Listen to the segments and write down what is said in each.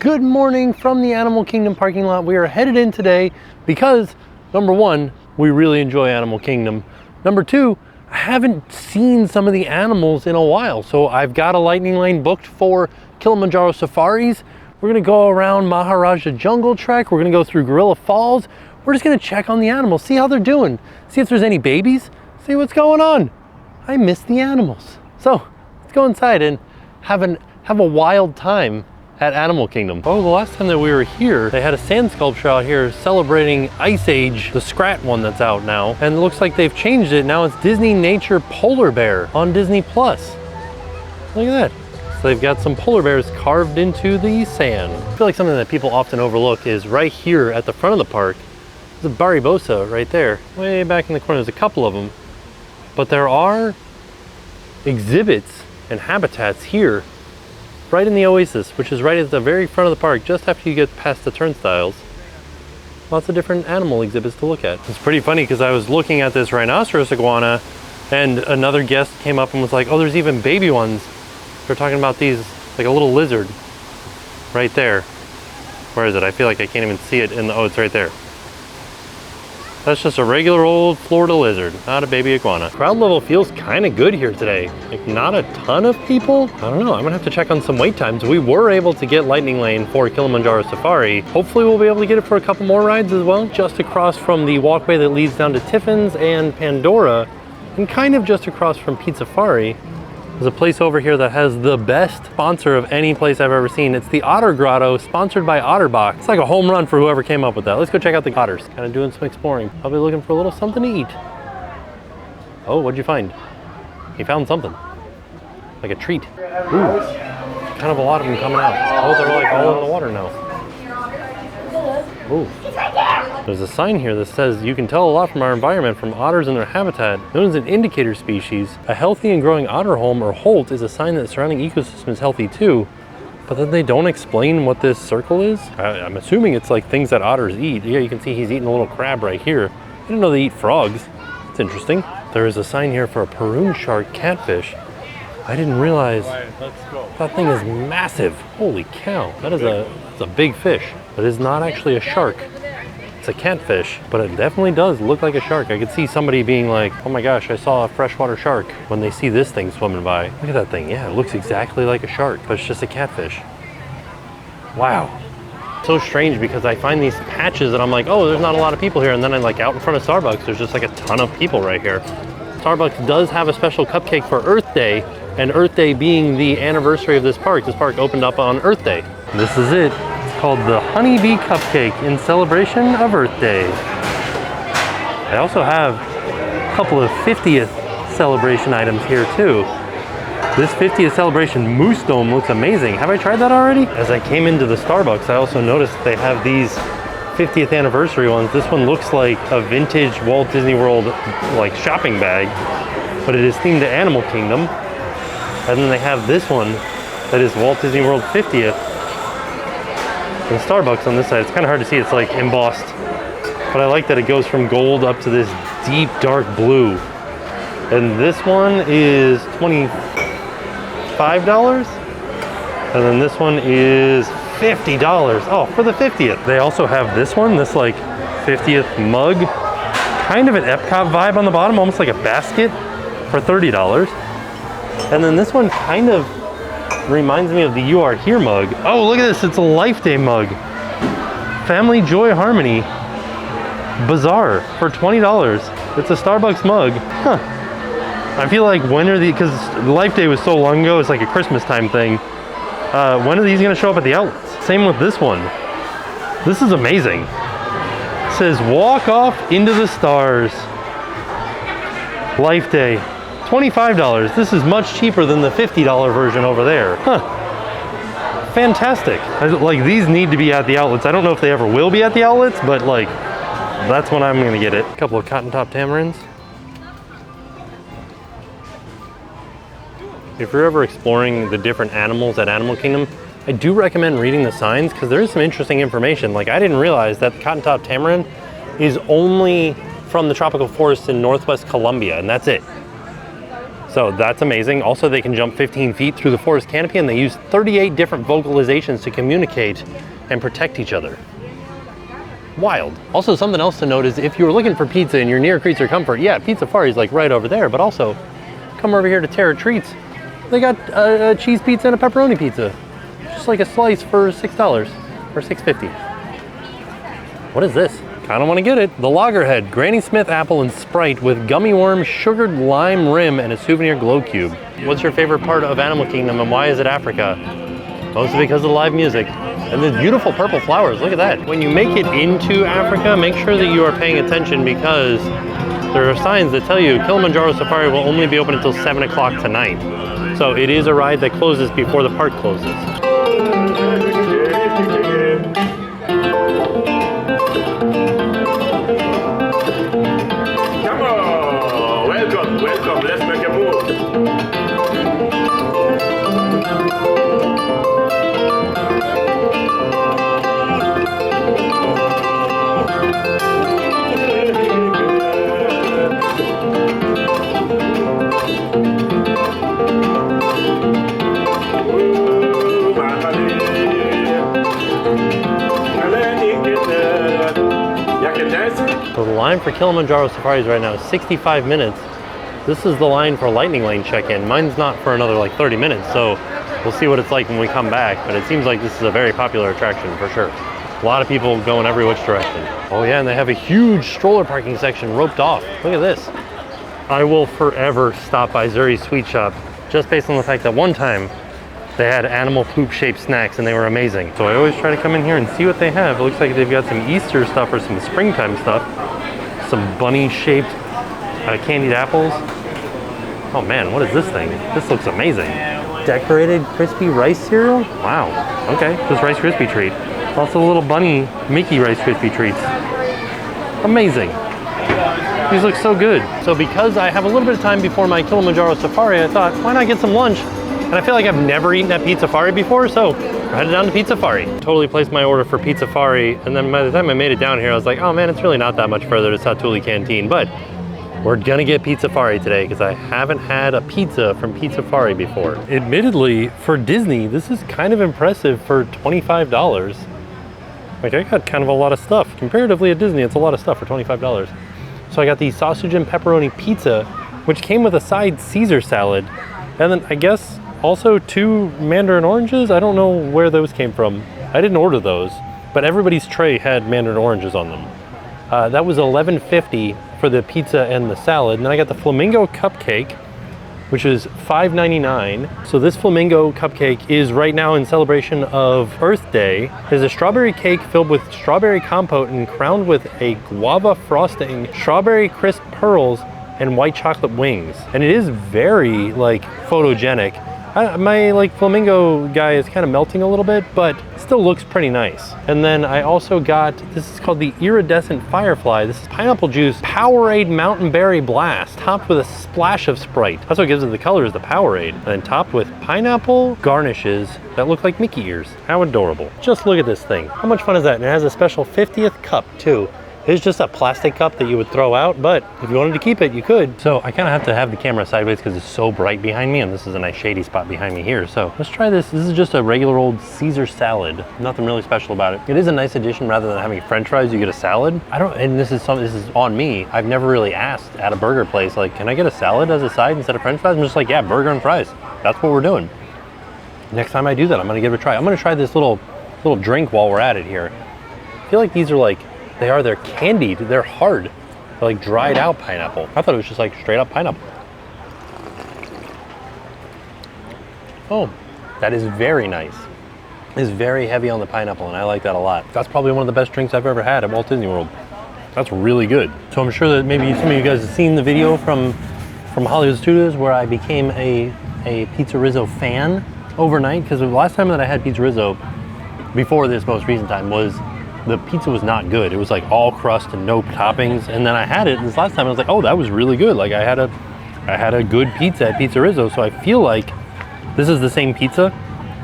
Good morning from the Animal Kingdom parking lot. We are headed in today because, number one, we really enjoy Animal Kingdom. Number two, I haven't seen some of the animals in a while. So I've got a lightning lane booked for Kilimanjaro Safaris. We're gonna go around Maharajah Jungle Trek. We're gonna go through Gorilla Falls. We're just gonna check on the animals, see how they're doing, see if there's any babies, see what's going on. I miss the animals. So let's go inside and have a wild time at Animal Kingdom. Oh, the last time that we were here, they had a sand sculpture out here celebrating Ice Age, the Scrat one that's out now. And it looks like they've changed it. Now it's Disney Nature Polar Bear on Disney Plus. Look at that. So they've got some polar bears carved into the sand. I feel like something that people often overlook is right here at the front of the park. There's a Baribosa right there. Way back in the corner, there's a couple of them. But there are exhibits and habitats here right in the Oasis, which is right at the very front of the park, just after you get past the turnstiles. Lots of different animal exhibits to look at. It's pretty funny because I was looking at this rhinoceros iguana and another guest came up and was like, oh, there's even baby ones. They're talking about these, like a little lizard right there. Where is it? I feel like I can't even see it oh, it's right there. That's just a regular old Florida lizard, not a baby iguana. Crowd level feels kind of good here today. Like not a ton of people. I don't know, I'm gonna have to check on some wait times. We were able to get Lightning Lane for Kilimanjaro Safari. Hopefully we'll be able to get it for a couple more rides as well. Just across from the walkway that leads down to Tiffin's and Pandora, and kind of just across from Pizzafari. There's a place over here that has the best sponsor of any place I've ever seen. It's the Otter Grotto, sponsored by Otterbox. It's like a home run for whoever came up with that. Let's go check out the otters. Kind of doing some exploring. Probably looking for a little something to eat. Oh, what'd you find? He found something. Like a treat. Ooh, kind of a lot of them coming out. Oh, they're like all in the water now. Ooh. There's a sign here that says, you can tell a lot from our environment from otters and their habitat. Known as an indicator species, a healthy and growing otter home or holt is a sign that the surrounding ecosystem is healthy too. But then they don't explain what this circle is. I'm assuming it's like things that otters eat. Yeah, you can see he's eating a little crab right here. I didn't know they eat frogs. It's interesting. There is a sign here for a Peroon shark catfish. I didn't realize that thing is massive. Holy cow, that's a big fish. But it's not actually a shark. It's a catfish, but it definitely does look like a shark. I could see somebody being like, oh my gosh, I saw a freshwater shark when they see this thing swimming by. Look at that thing. Yeah, it looks exactly like a shark, but it's just a catfish. Wow. So strange because I find these patches and I'm like, oh, there's not a lot of people here. And then I'm like out in front of Starbucks, there's just like a ton of people right here. Starbucks does have a special cupcake for Earth Day, and Earth Day being the anniversary of this park. This park opened up on Earth Day. This is it. Called the Honeybee Cupcake in celebration of Earth Day. I also have a couple of 50th celebration items here too. This 50th celebration Moose Dome looks amazing. Have I tried that already? As I came into the Starbucks, I also noticed they have these 50th anniversary ones. This one looks like a vintage Walt Disney World like shopping bag, but it is themed to Animal Kingdom. And then they have this one that is Walt Disney World 50th. And Starbucks on this side, it's kind of hard to see, it's like embossed. But I like that it goes from gold up to this deep dark blue. And this one is $25. And then this one is $50. Oh, for the 50th. They also have this one, this like 50th mug. Kind of an Epcot vibe on the bottom, almost like a basket for $30. And then this one kind of reminds me of the You Are Here mug. Oh, look at this, it's a Life Day mug. Family Joy Harmony Bazaar for $20. It's a Starbucks mug. Huh. I feel like when are these, because Life Day was so long ago, it's like a Christmas time thing. When are these gonna show up at the outlets? Same with this one. This is amazing. It says, walk off into the stars. Life Day. $25. This is much cheaper than the $50 version over there. Huh. Fantastic. Like these need to be at the outlets. I don't know if they ever will be at the outlets, but like that's when I'm gonna get it. A couple of cotton top tamarins. If you're ever exploring the different animals at Animal Kingdom, I do recommend reading the signs because there is some interesting information. Like I didn't realize that the cotton top tamarin is only from the tropical forest in Northwest Colombia, and that's it. So that's amazing. Also, they can jump 15 feet through the forest canopy, and they use 38 different vocalizations to communicate and protect each other. Wild. Also, something else to note is if you're looking for pizza and you're near Creature Comfort, yeah, Pizzafari is like right over there, but also come over here to Terra Treats. They got a cheese pizza and a pepperoni pizza. Just like a slice for $6 or $6.50. What is this? Kinda wanna get it. The Loggerhead, Granny Smith apple and Sprite with gummy worm, sugared lime rim, and a souvenir glow cube. What's your favorite part of Animal Kingdom and why is it Africa? Mostly because of the live music. And the beautiful purple flowers, look at that. When you make it into Africa, make sure that you are paying attention because there are signs that tell you Kilimanjaro Safari will only be open until 7 o'clock tonight. So it is a ride that closes before the park closes. Welcome, let's make a move. So the line for Kilimanjaro Safaris right now is 65 minutes. This is the line for Lightning Lane check-in. Mine's not for another like 30 minutes, so we'll see what it's like when we come back, but it seems like this is a very popular attraction for sure. A lot of people going every which direction. Oh yeah, and they have a huge stroller parking section roped off. Look at this. I will forever stop by Zuri's Sweet Shop just based on the fact that one time they had animal poop shaped snacks and they were amazing. So I always try to come in here and see what they have. It looks like they've got some Easter stuff or some springtime stuff. Some bunny shaped candied apples. Oh man, what is this thing? This looks amazing. Decorated crispy rice cereal? Wow, okay, this Rice Krispie treat. Also a little bunny Mickey Rice Krispie treats. Amazing. These look so good. So because I have a little bit of time before my Kilimanjaro Safari, I thought, why not get some lunch? And I feel like I've never eaten at Pizzafari before, so we're headed down to Pizzafari. Totally placed my order for Pizzafari, and then by the time I made it down here, I was like, oh man, it's really not that much further to Satuli Canteen, but we're gonna get Pizzafari today because I haven't had a pizza from Pizzafari before. Admittedly, for Disney, this is kind of impressive for $25. Like I got kind of a lot of stuff. Comparatively at Disney, it's a lot of stuff for $25. So I got the sausage and pepperoni pizza, which came with a side Caesar salad, and then I guess also 2 mandarin oranges. I don't know where those came from. I didn't order those, but everybody's tray had mandarin oranges on them. That was $11.50 for the pizza and the salad. And then I got the flamingo cupcake, which is $5.99. So this flamingo cupcake is right now in celebration of Earth Day. There's a strawberry cake filled with strawberry compote and crowned with a guava frosting, strawberry crisp pearls, and white chocolate wings. And it is very like photogenic. My like flamingo guy is kind of melting a little bit, but still looks pretty nice. And then I also got, this is called the Iridescent Firefly. This is pineapple juice Powerade Mountain Berry Blast, topped with a splash of Sprite. That's what gives it the color, is the Powerade. And then topped with pineapple garnishes that look like Mickey ears. How adorable. Just look at this thing. How much fun is that? And it has a special 50th cup too. It's just a plastic cup that you would throw out, but if you wanted to keep it, you could. So I kind of have to have the camera sideways because it's so bright behind me, and this is a nice shady spot behind me here. So let's try this. This is just a regular old Caesar salad. Nothing really special about it. It is a nice addition. Rather than having French fries, you get a salad. And this is on me. I've never really asked at a burger place, like, can I get a salad as a side instead of French fries? I'm just like, yeah, burger and fries. That's what we're doing. Next time I do that, I'm gonna give it a try. I'm gonna try this little drink while we're at it here. I feel like these are they're candied, they're hard. They're like dried out pineapple. I thought it was just like straight up pineapple. Oh, that is very nice. It's very heavy on the pineapple and I like that a lot. That's probably one of the best drinks I've ever had at Walt Disney World. That's really good. So I'm sure that maybe some of you guys have seen the video from Hollywood Studios where I became a Pizza Rizzo fan overnight, because the last time that I had Pizza Rizzo before this most recent time was the pizza was not good. It was like all crust and no toppings. And then I had it this last time, I was like, oh, that was really good. Like I had a good pizza at Pizza Rizzo. So I feel like this is the same pizza,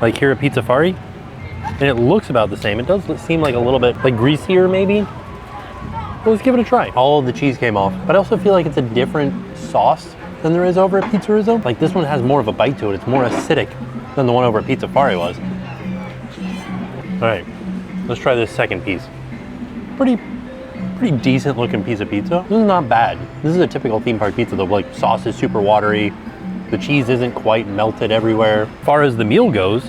like here at Pizzafari. And it looks about the same. It does seem like a little bit like greasier maybe. Well, let's give it a try. All of the cheese came off, but I also feel like it's a different sauce than there is over at Pizzerizzo. Like this one has more of a bite to it. It's more acidic than the one over at Pizzafari was. All right, let's try this second piece. Pretty decent looking piece of pizza. This is not bad. This is a typical theme park pizza though. Like sauce is super watery. The cheese isn't quite melted everywhere. As far as the meal goes,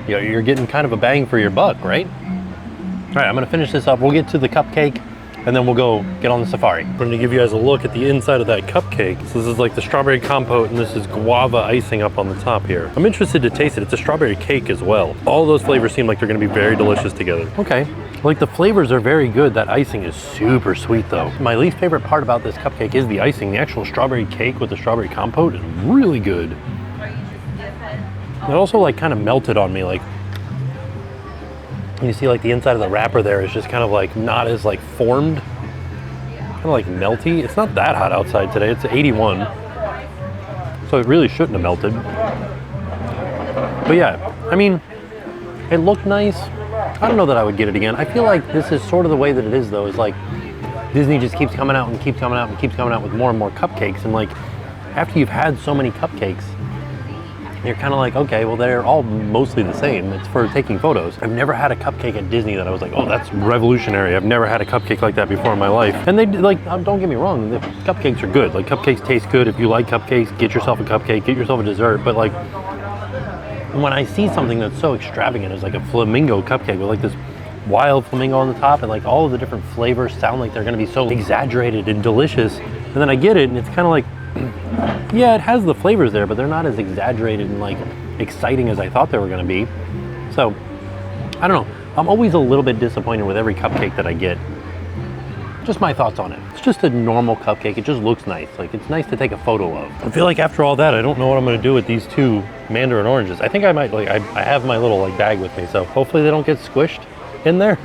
you know, you're getting kind of a bang for your buck, right? All right, I'm gonna finish this up. We'll get to the cupcake and then we'll go get on the safari. I'm gonna give you guys a look at the inside of that cupcake. So this is like the strawberry compote and this is guava icing up on the top here. I'm interested to taste it. It's a strawberry cake as well. All those flavors seem like they're gonna be very delicious together. Okay, like the flavors are very good. That icing is super sweet though. My least favorite part about this cupcake is the icing. The actual strawberry cake with the strawberry compote is really good. It also like kind of melted on me. Like you see like the inside of the wrapper there is just kind of like not as like formed, kind of like melty. It's not that hot outside today. It's 81, so it really shouldn't have melted. But yeah, I mean, it looked nice. I don't know that I would get it again. I feel like this is sort of the way that it is though, is like Disney just keeps coming out and keeps coming out and keeps coming out with more and more cupcakes, and like after you've had so many cupcakes, you're kind of like, okay, well, they're all mostly the same. It's for taking photos. I've never had a cupcake at Disney that I was like, oh, that's revolutionary. I've never had a cupcake like that before in my life. And they, like, don't get me wrong, the cupcakes are good. Like, cupcakes taste good. If you like cupcakes, get yourself a cupcake, get yourself a dessert. But like, when I see something that's so extravagant as like a flamingo cupcake with like this wild flamingo on the top and like all of the different flavors sound like they're gonna be so exaggerated and delicious. And then I get it and it's kind of like, yeah, it has the flavors there, but they're not as exaggerated and like exciting as I thought they were gonna be. So, I don't know. I'm always a little bit disappointed with every cupcake that I get. Just my thoughts on it. It's just a normal cupcake. It just looks nice. Like, it's nice to take a photo of. I feel like after all that, I don't know what I'm gonna do with these two mandarin oranges. I think I might, like, I have my little like bag with me, so hopefully they don't get squished in there,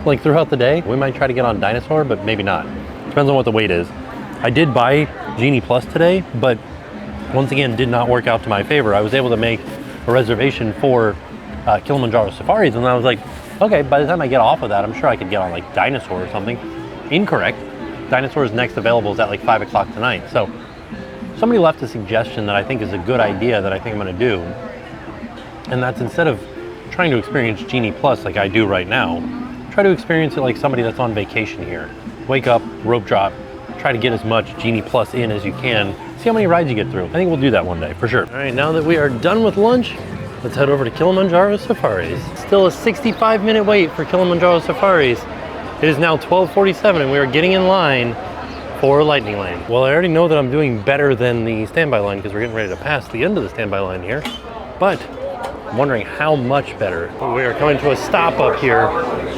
like throughout the day. We might try to get on Dinosaur, but maybe not. Depends on what the weight is. I did buy Genie Plus today, but once again, did not work out to my favor. I was able to make a reservation for Kilimanjaro Safaris, and I was like, okay, by the time I get off of that, I'm sure I could get on like Dinosaur or something. Incorrect. Dinosaur's next available is at like 5 o'clock tonight. So somebody left a suggestion that I think is a good idea that I think I'm gonna do. And that's, instead of trying to experience Genie Plus like I do right now, try to experience it like somebody that's on vacation here. Wake up, rope drop, try to get as much Genie Plus in as you can. See how many rides you get through. I think we'll do that one day, for sure. All right, now that we are done with lunch, let's head over to Kilimanjaro Safaris. Still a 65-minute wait for Kilimanjaro Safaris. It is now 12:47 and we are getting in line for Lightning Lane. Well, I already know that I'm doing better than the standby line because we're getting ready to pass the end of the standby line here, but I'm wondering how much better. We are coming to a stop up here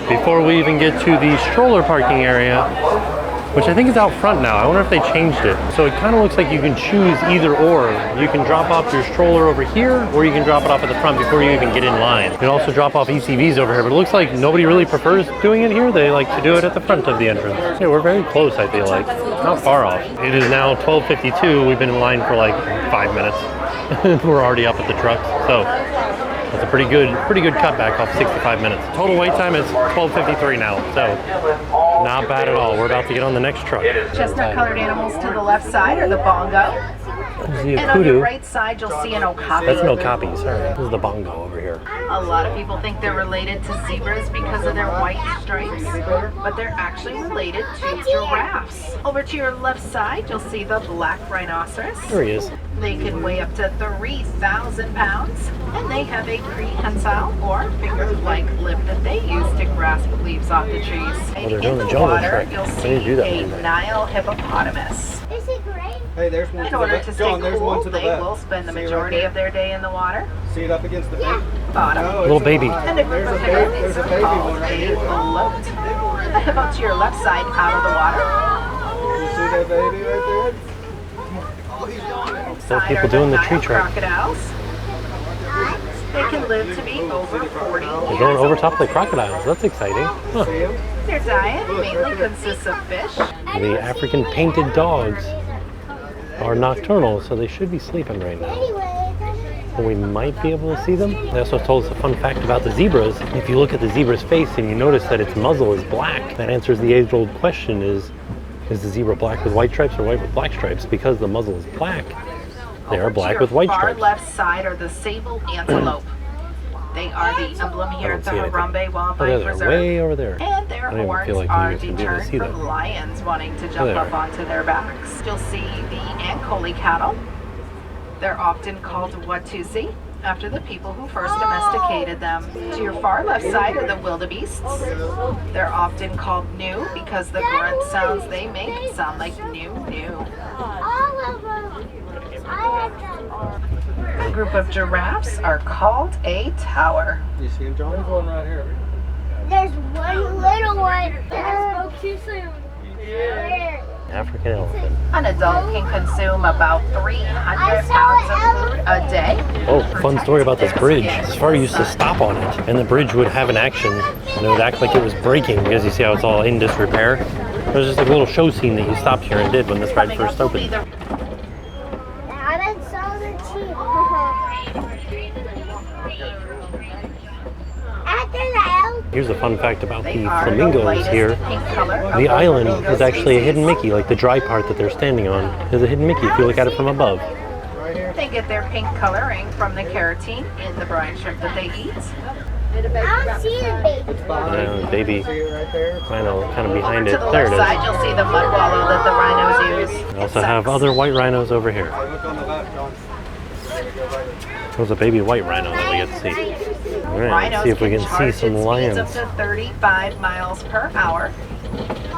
before we even get to the stroller parking area, which I think is out front now. I wonder if they changed it. So it kind of looks like you can choose either or. You can drop off your stroller over here, or you can drop it off at the front before you even get in line. You can also drop off ECVs over here, but it looks like nobody really prefers doing it here. They like to do it at the front of the entrance. Yeah, we're very close, I feel like. Not far off. It is now 12:52. We've been in line for like 5 minutes. We're already up at the trucks. So that's a pretty good cutback off 65 minutes. Total wait time is 12:53 now. So not bad at all. We're about to get on the next truck. Chestnut colored animals to the left side are the bongo. And on your right side, you'll see an okapi. That's an okapi, sorry. This is the bongo over here. A lot of people think they're related to zebras because of their white stripes, but they're actually related to giraffes. Over to your left side, you'll see the black rhinoceros. There he is. They can weigh up to 3,000 pounds, and they have a prehensile or finger-like lip that they use to grasp leaves off the trees. Oh, they're doing in the the jungle water, trick. you'll They see need to do that a one day. Nile hippopotamus. Is it great? Hey, there's one In to the order left. to stay John, there's one cool, to the they left. will spend the See it right majority there? of their day in the water. See it up against the bank? Bottom. No, Little it's baby. alive. And a group There's of a baby. hippopotamus There's a baby called one right a here. float. The hippo to your left side out of the water. You see that baby right there? Still people doing the tree trick. Crocodiles. They can live to be over 40 They're years going over old. top of the crocodiles. That's exciting. Huh. See him? Their diet mainly consists of fish. The African painted dogs are nocturnal, so they should be sleeping right now. But we might be able to see them. They also told us a fun fact about the zebras. If you look at the zebra's face and you notice that its muzzle is black, that answers the age-old question: is Is the zebra black with white stripes or white with black stripes? Because the muzzle is black, they are black with white stripes. On the left side are the sable antelope. They are the emblem here at the Harambe Wildlife Reserve. Way over there. And their horns are deterred from them. lions wanting to jump up onto their backs. You'll see the Ankole cattle. They're often called Watusi, after the people who first domesticated them. To your far left side are the wildebeests. They're often called new because the grunt sounds they make sound like new. A group of giraffes are called a tower. You see him, John? There's one right here. There's one little one. I spoke too soon. African elephant. An adult can consume about 300 pounds of food a day. Oh, fun story about this bridge. Safari used to stop on it, and the bridge would have an action, and it would act like it was breaking, because you see how it's all in disrepair. It was just like a little show scene that you stopped here and did when this ride first opened. Here's a fun fact about the flamingos here. The island is actually a hidden Mickey, like the dry part that they're standing on is a hidden Mickey if you look at it from above. They get their pink coloring from the carotene in the brine shrimp that they eat. I don't see the baby. Baby rhino kind of behind it. To the There left it side, is. you'll see the mud wallow that the rhinos use. We also have other white rhinos over here. Look on the left, John. There's a baby white rhino that we get to see. All right, let's see if we can see some lions. Up to 35 miles per hour.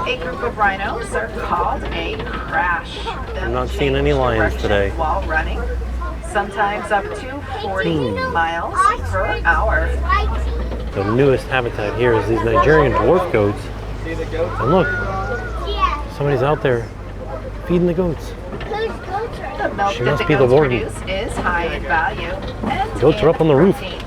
A group of rhinos are called a crash. I'm not seeing any lions today. While running, sometimes up to 40 miles per hour. The newest habitat here is these Nigerian dwarf goats. See the goats? And look, Yeah. somebody's out there feeding the goats. Whose goats are The milk She that must the be the goats warden. produce is high in value. And Goats are up on the roof. protein.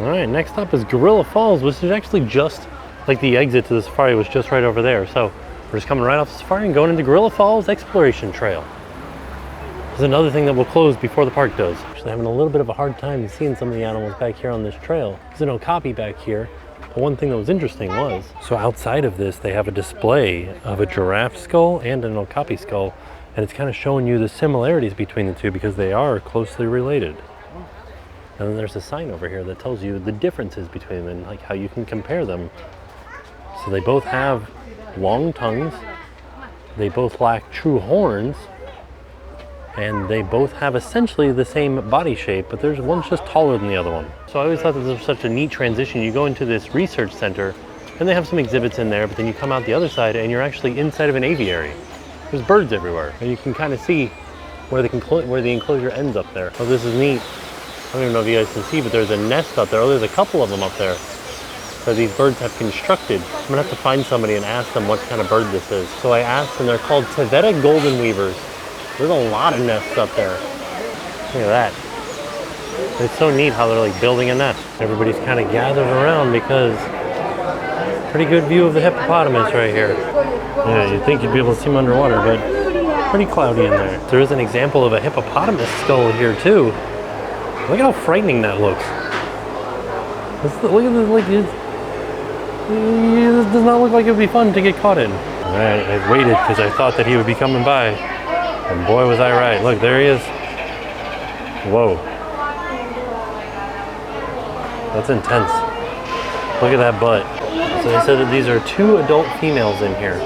All right, next up is Gorilla Falls, which is actually just like the exit to the safari was just right over there. So we're just coming right off the safari and going into Gorilla Falls Exploration Trail. This is another thing that will close before the park does. Actually having a little bit of a hard time seeing some of the animals back here on this trail. There's an okapi back here. But one thing that was interesting was, so outside of this, they have a display of a giraffe skull and an okapi skull. And it's kind of showing you the similarities between the two because they are closely related. And then there's a sign over here that tells you the differences between them and like how you can compare them. So they both have long tongues, they both lack true horns, and they both have essentially the same body shape, but there's one's just taller than the other one. So I always thought that this was such a neat transition. You go into this research center and they have some exhibits in there, but then you come out the other side and you're actually inside of an aviary. There's birds everywhere, and you can kind of see where the enclosure ends up there. Oh, this is neat. I don't even know if you guys can see, but there's a nest up there. Oh, there's a couple of them up there that these birds have constructed. I'm gonna have to find somebody and ask them what kind of bird this is. So I asked, and they're called Taveta golden weavers. There's a lot of nests up there. Look at that. It's so neat how they're like building a nest. Everybody's kind of gathered around because pretty good view of the hippopotamus right here. Yeah, you'd think you'd be able to see them underwater, but pretty cloudy in there. There is an example of a hippopotamus skull here too. Look at how frightening that looks. Look at this, like, this does not look like it would be fun to get caught in. All right, I waited because I thought that he would be coming by. And boy, was I right. Look, there he is. Whoa. That's intense. Look at that butt. So they said that these are 2 adult females in here.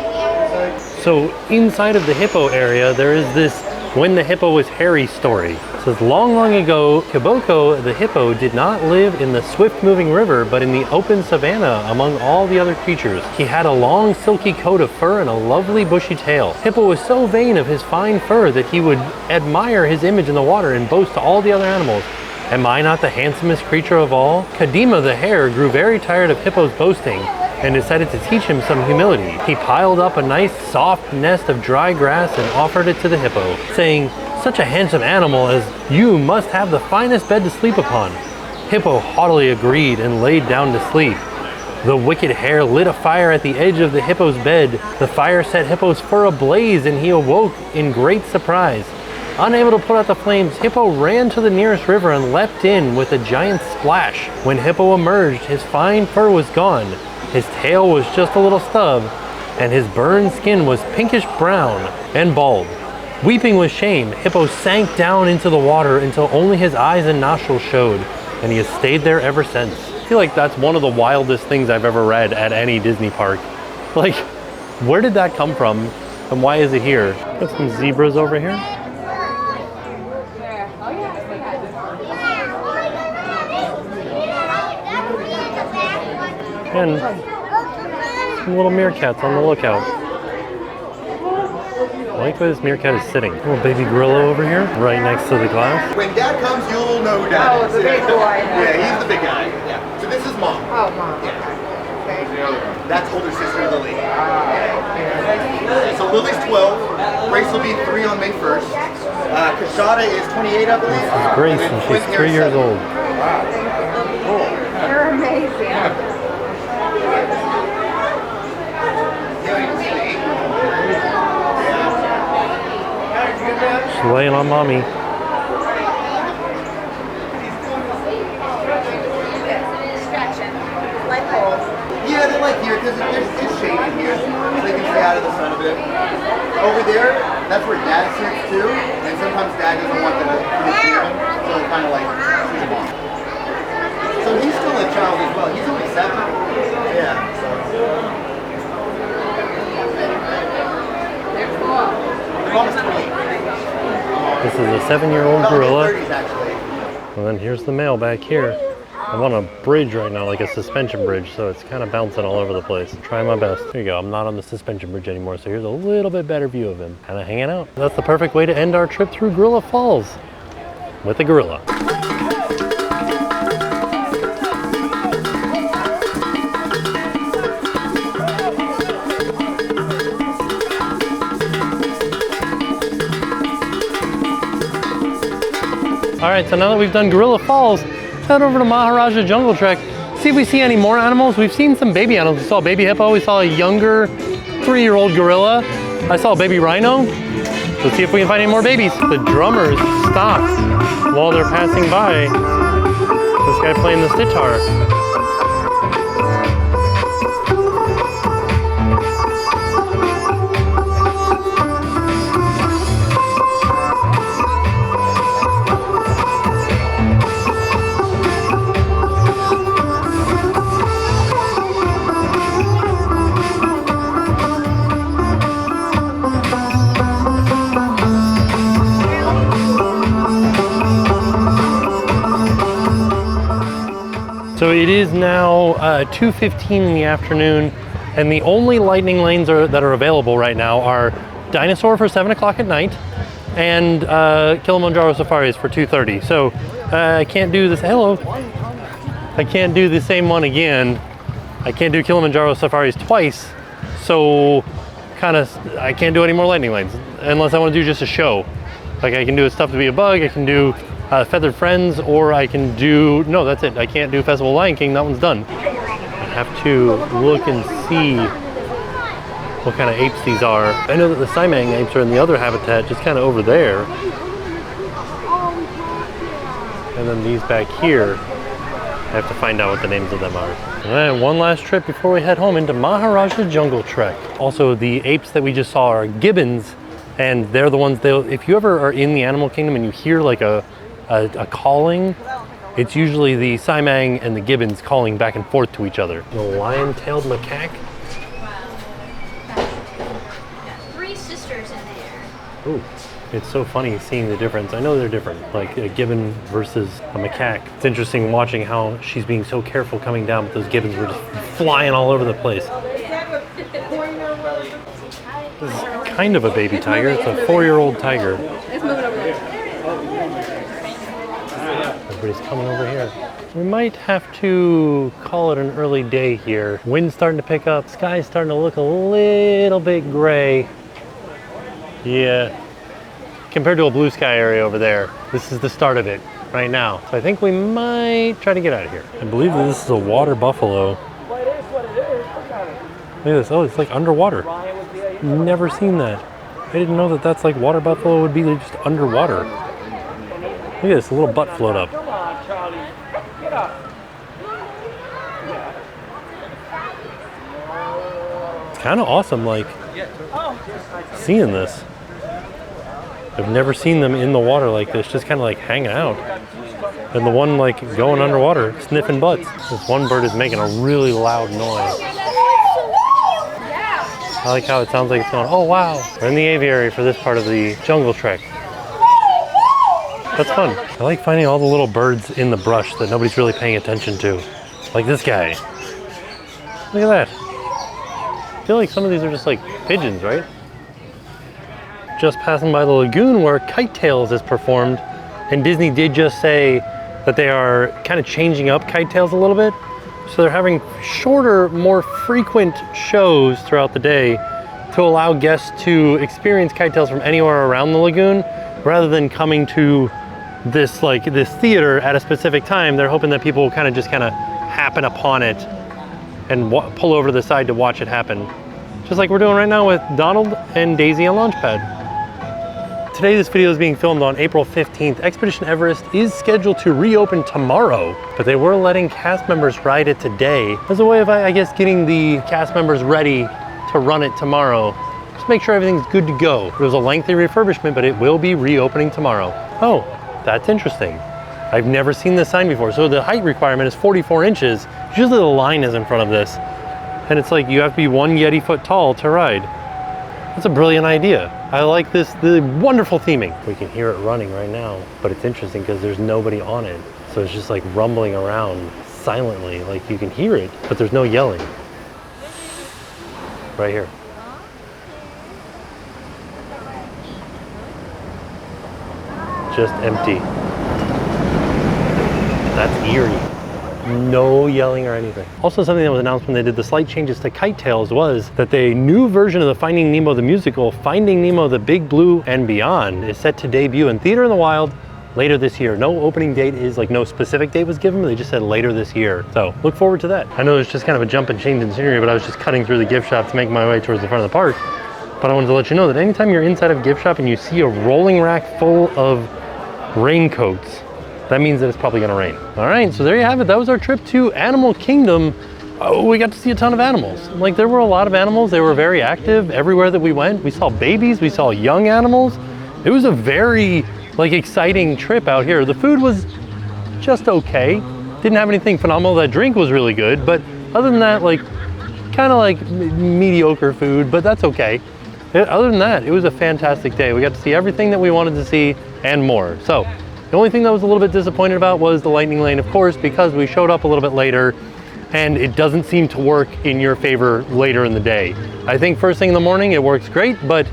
So inside of the hippo area, there is this when the hippo was hairy story. It says long, long ago, Kiboko the hippo did not live in the swift-moving river, but in the open savanna among all the other creatures. He had a long, silky coat of fur and a lovely bushy tail. Hippo was so vain of his fine fur that he would admire his image in the water and boast to all the other animals, "Am I not the handsomest creature of all?" Kadima the hare grew very tired of Hippo's boasting and decided to teach him some humility. He piled up a nice soft nest of dry grass and offered it to the hippo, saying, "Such a handsome animal as you must have the finest bed to sleep upon." Hippo haughtily agreed and laid down to sleep. The wicked hare lit a fire at the edge of the hippo's bed. The fire set Hippo's fur ablaze and he awoke in great surprise. Unable to put out the flames, Hippo ran to the nearest river and leapt in with a giant splash. When Hippo emerged, his fine fur was gone. His tail was just a little stub, and his burned skin was pinkish brown and bald. Weeping with shame, Hippo sank down into the water until only his eyes and nostrils showed, and he has stayed there ever since. I feel like that's one of the wildest things I've ever read at any Disney park. Like, where did that come from, and why is it here? Got some zebras over here. And some little meerkats on the lookout. I like where this meerkat is sitting. Little baby gorilla over here, right next to the glass. When Dad comes, you'll know Dad. Oh, the big boy. Yeah, he's the big guy. Yeah. So this is Mom. Oh, Mom. Yeah. Okay. That's older sister Lily. So Lily's 12. Grace will be 3 on May 1st. Kashada is 28, I believe. This is Grace, and she's 3 years old. You're amazing. She's laying on mommy. Yeah, they like here because it's shaded here, so they can stay out of the sun a bit. Over there, that's where Dad sits too, and sometimes Dad doesn't want them to see him, so they kind of like shoot him off. So he's still a child as well. He's only 7. Yeah. They're cool. They're almost 28. This is a 7-year-old gorilla. 30s actually. And then here's the male back here. I'm on a bridge right now, like a suspension bridge, so it's kind of bouncing all over the place. Trying my best. There you go, I'm not on the suspension bridge anymore, so here's a little bit better view of him. Kind of hanging out. That's the perfect way to end our trip through Gorilla Falls with a gorilla. All right, so now that we've done Gorilla Falls, let's head over to Maharajah Jungle Trek, see if we see any more animals. We've seen some baby animals. We saw a baby hippo, we saw a younger 3-year-old gorilla. I saw a baby rhino. Let's see if we can find any more babies. The drummers stopped while they're passing by. This guy playing the sitar. So it is now 2:15 in the afternoon, and the only lightning lanes that are available right now are Dinosaur for 7 o'clock at night, and Kilimanjaro Safaris for 2:30. So I can't do this. Hello. I can't do the same one again. I can't do Kilimanjaro Safaris twice. So I can't do any more lightning lanes unless I want to do just a show. Like I can do a Stuff to Be a Bug. I can do Feathered Friends, or I can do, no, that's it. I can't do Festival Lion King, that one's done. I have to look and see what kind of apes these are. I know that the Simang apes are in the other habitat, just kind of over there. And then these back here, I have to find out what the names of them are. All right, one last trip before we head home into Maharajah Jungle Trek. Also, the apes that we just saw are gibbons, and they're the ones, if you ever are in the animal kingdom and you hear like a calling, it's usually the Simang and the gibbons calling back and forth to each other. The lion-tailed macaque. 3 sisters in there. Ooh, it's so funny seeing the difference. I know they're different, like a gibbon versus a macaque. It's interesting watching how she's being so careful coming down, but those gibbons were just flying all over the place. This is kind of a baby tiger. It's a 4-year-old tiger. Everybody's coming over here. We might have to call it an early day here. Wind's starting to pick up. Sky's starting to look a little bit gray. Yeah. Compared to a blue sky area over there, this is the start of it right now. So I think we might try to get out of here. I believe that this is a water buffalo. Look at this. Oh, it's like underwater. Never seen that. I didn't know that that's like water buffalo would be just underwater. Look at this, a little butt float up. Come on, Charlie. Get up. kind of awesome, like seeing this. I've never seen them in the water like this, just kind of like hanging out. And the one like going underwater, sniffing butts. This one bird is making a really loud noise. I like how it sounds like it's going, oh wow. We're in the aviary for this part of the jungle trek. That's fun. I like finding all the little birds in the brush that nobody's really paying attention to. Like this guy. Look at that. I feel like some of these are just like pigeons, right? Just passing by the lagoon where Kite Tails is performed. And Disney did just say that they are kind of changing up Kite Tails a little bit. So they're having shorter, more frequent shows throughout the day to allow guests to experience Kite Tails from anywhere around the lagoon, rather than coming to this theater at a specific time. They're hoping that people will kind of happen upon it and pull over to the side to watch it happen. Just like we're doing right now with Donald and Daisy on Launchpad. Today this video is being filmed on April 15th. Expedition Everest is scheduled to reopen tomorrow, but they were letting cast members ride it today as a way of, I guess, getting the cast members ready to run it tomorrow. Just make sure everything's good to go. It was a lengthy refurbishment, but it will be reopening tomorrow. Oh, that's interesting. I've never seen this sign before. So the height requirement is 44 inches. Usually the line is in front of this. And it's like you have to be 1 Yeti foot tall to ride. That's a brilliant idea. I like this, the wonderful theming. We can hear it running right now, but it's interesting because there's nobody on it. So it's just like rumbling around silently, like you can hear it, but there's no yelling. Right here. Just empty. That's eerie. No yelling or anything. Also, something that was announced when they did the slight changes to Kite Tails was that the new version of the Finding Nemo the musical, Finding Nemo the Big Blue and Beyond, is set to debut in Theater in the Wild later this year. No opening date is, like, no specific date was given, but they just said later this year. So look forward to that. I know there's just kind of a jump and change in scenery, but I was just cutting through the gift shop to make my way towards the front of the park. But I wanted to let you know that anytime you're inside of a gift shop and you see a rolling rack full of raincoats, that means that it's probably gonna rain. All right, so there you have it. That was our trip to Animal Kingdom. Oh, we got to see a ton of animals. Like, there were a lot of animals. They were very active everywhere that we went. We saw babies, we saw young animals. It was a very, like, exciting trip out here. The food was just okay. Didn't have anything phenomenal. That drink was really good, but other than that, like, kind of like mediocre food, but that's okay. Other than that, it was a fantastic day. We got to see everything that we wanted to see and more. So, the only thing that I was a little bit disappointed about was the lightning lane, of course, because we showed up a little bit later and it doesn't seem to work in your favor later in the day. I think first thing in the morning, it works great, but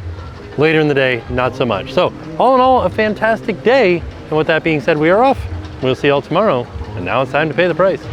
later in the day, not so much. So all in all, a fantastic day. And with that being said, we are off. We'll see y'all tomorrow. And now it's time to pay the price.